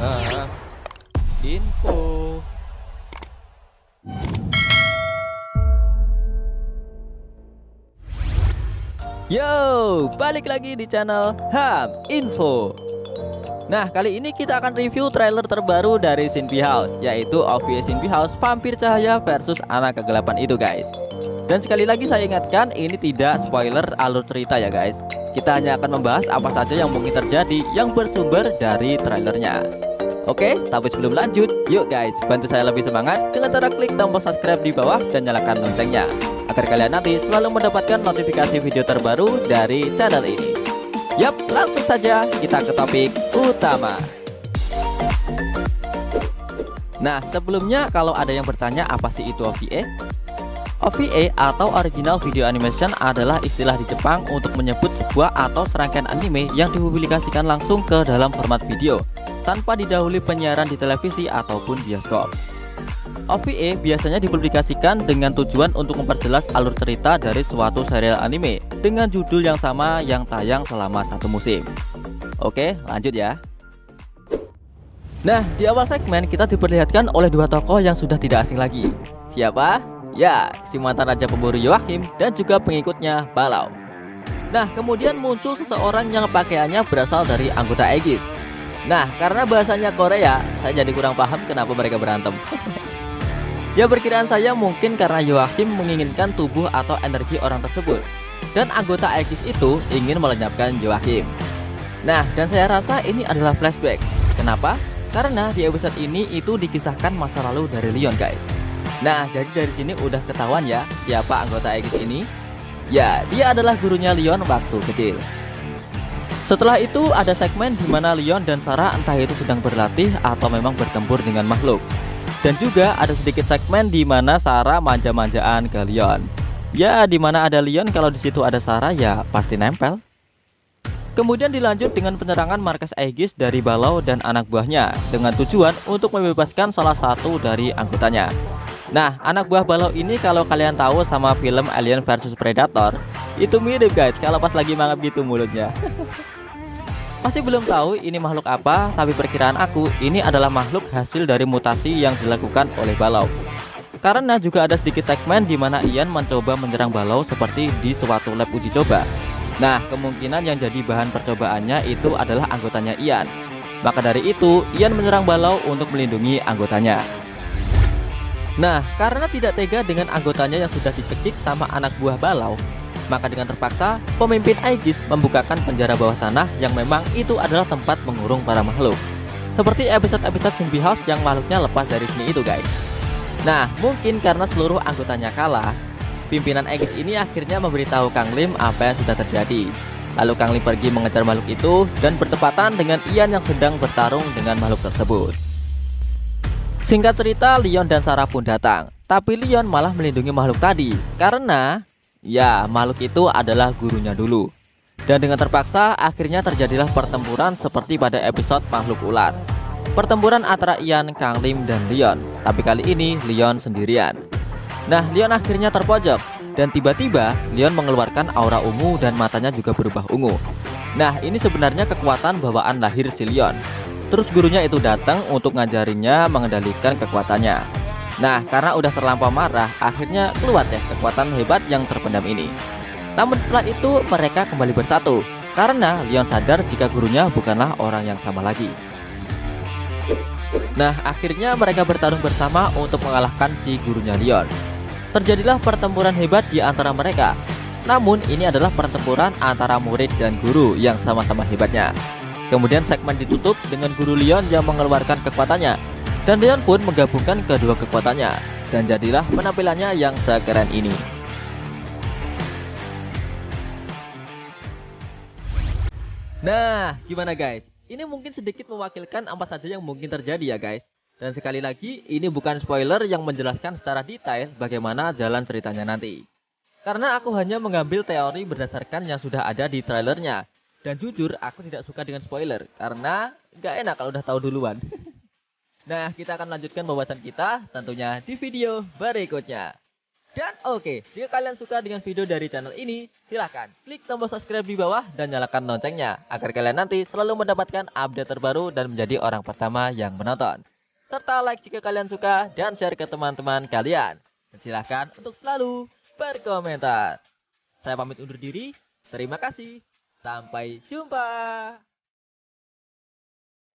Ah, info. Yo, balik lagi di channel Info. Nah, kali ini kita akan review trailer terbaru dari Shinbi House, yaitu OVA Shinbi House Vampir Cahaya versus Anak Kegelapan itu, guys. Dan sekali lagi saya ingatkan, ini tidak spoiler alur cerita ya, guys. Kita hanya akan membahas apa saja yang mungkin terjadi yang bersumber dari trailernya. Oke, tapi sebelum lanjut, yuk guys, bantu saya lebih semangat dengan cara klik tombol subscribe di bawah dan nyalakan loncengnya, agar kalian nanti selalu mendapatkan notifikasi video terbaru dari channel ini. Yap, langsung saja kita ke topik utama. Nah, sebelumnya kalau ada yang bertanya apa sih itu OVA? OVA atau Original Video Animation adalah istilah di Jepang untuk menyebut sebuah atau serangkaian anime yang dipublikasikan langsung ke dalam format video tanpa didahului penyiaran di televisi ataupun bioskop. OVA biasanya dipublikasikan dengan tujuan untuk memperjelas alur cerita dari suatu serial anime dengan judul yang sama yang tayang selama satu musim. Oke, lanjut ya. Nah, di awal segmen kita diperlihatkan oleh dua tokoh yang sudah tidak asing lagi. Siapa? Ya, si mantan raja pemburu Yoachim dan juga pengikutnya Balau. Nah, kemudian muncul seseorang yang pakaiannya berasal dari anggota Aegis. Nah, karena bahasanya Korea, saya jadi kurang paham kenapa mereka berantem. Ya, perkiraan saya mungkin karena Yoachim menginginkan tubuh atau energi orang tersebut, dan anggota Aegis itu ingin melenyapkan Yoachim. Nah, dan saya rasa ini adalah flashback. Kenapa? Karena di episode ini itu dikisahkan masa lalu dari Leon, guys. Nah, jadi dari sini udah ketahuan ya siapa anggota Aegis ini. Ya, dia adalah gurunya Leon waktu kecil. Setelah itu ada segmen di mana Leon dan Sarah entah itu sedang berlatih atau memang bertempur dengan makhluk. Dan juga ada sedikit segmen di mana Sarah manja-manjaan ke Leon. Ya, di mana ada Leon kalau di situ ada Sarah ya pasti nempel. Kemudian dilanjut dengan penyerangan markas Aegis dari Balau dan anak buahnya dengan tujuan untuk membebaskan salah satu dari anggotanya. Nah, anak buah Balau ini kalau kalian tahu sama film Alien versus Predator, itu mirip guys kalau pas lagi mangap gitu mulutnya. Masih belum tahu ini makhluk apa, tapi perkiraan aku ini adalah makhluk hasil dari mutasi yang dilakukan oleh Balau. Karena juga ada sedikit segmen di mana Ian mencoba menyerang Balau seperti di suatu lab uji coba. Nah, kemungkinan yang jadi bahan percobaannya itu adalah anggotanya Ian. Maka dari itu, Ian menyerang Balau untuk melindungi anggotanya. Nah, karena tidak tega dengan anggotanya yang sudah dicekik sama anak buah Balau, maka dengan terpaksa, pemimpin Aegis membukakan penjara bawah tanah yang memang itu adalah tempat mengurung para makhluk. Seperti episode-episode Shinbi House yang makhluknya lepas dari sini itu, guys. Nah, mungkin karena seluruh anggotanya kalah, pimpinan Aegis ini akhirnya memberitahu Kang Lim apa yang sudah terjadi. Lalu Kang Lim pergi mengejar makhluk itu dan bertepatan dengan Ian yang sedang bertarung dengan makhluk tersebut. Singkat cerita, Leon dan Sarah pun datang. Tapi Leon malah melindungi makhluk tadi karena ya, makhluk itu adalah gurunya dulu. Dan dengan terpaksa, akhirnya terjadilah pertempuran seperti pada episode makhluk ular. Pertempuran antara Ian, Kang Lim, dan Leon. Tapi kali ini, Leon sendirian. Nah, Leon akhirnya terpojok. Dan tiba-tiba, Leon mengeluarkan aura ungu dan matanya juga berubah ungu. Nah, ini sebenarnya kekuatan bawaan lahir si Leon. Terus gurunya itu datang untuk ngajarinya mengendalikan kekuatannya. Nah, karena udah terlampau marah, akhirnya keluar deh kekuatan hebat yang terpendam ini. Namun setelah itu mereka kembali bersatu karena Leon sadar jika gurunya bukanlah orang yang sama lagi. Nah, akhirnya mereka bertarung bersama untuk mengalahkan si gurunya Leon. Terjadilah pertempuran hebat di antara mereka. Namun ini adalah pertempuran antara murid dan guru yang sama-sama hebatnya. Kemudian segmen ditutup dengan guru Leon yang mengeluarkan kekuatannya. Dan Leon pun menggabungkan kedua kekuatannya. Dan jadilah penampilannya yang sekeren ini. Nah, gimana guys? Ini mungkin sedikit mewakilkan apa saja yang mungkin terjadi ya guys. Dan sekali lagi, ini bukan spoiler yang menjelaskan secara detail bagaimana jalan ceritanya nanti. Karena aku hanya mengambil teori berdasarkan yang sudah ada di trailernya. Dan jujur, aku tidak suka dengan spoiler. Karena gak enak kalau udah tahu duluan. Nah, kita akan lanjutkan pembahasan kita tentunya di video berikutnya. Dan oke, jika kalian suka dengan video dari channel ini, silahkan klik tombol subscribe di bawah dan nyalakan loncengnya agar kalian nanti selalu mendapatkan update terbaru dan menjadi orang pertama yang menonton. Serta like jika kalian suka dan share ke teman-teman kalian. Dan silahkan untuk selalu berkomentar. Saya pamit undur diri, terima kasih, sampai jumpa.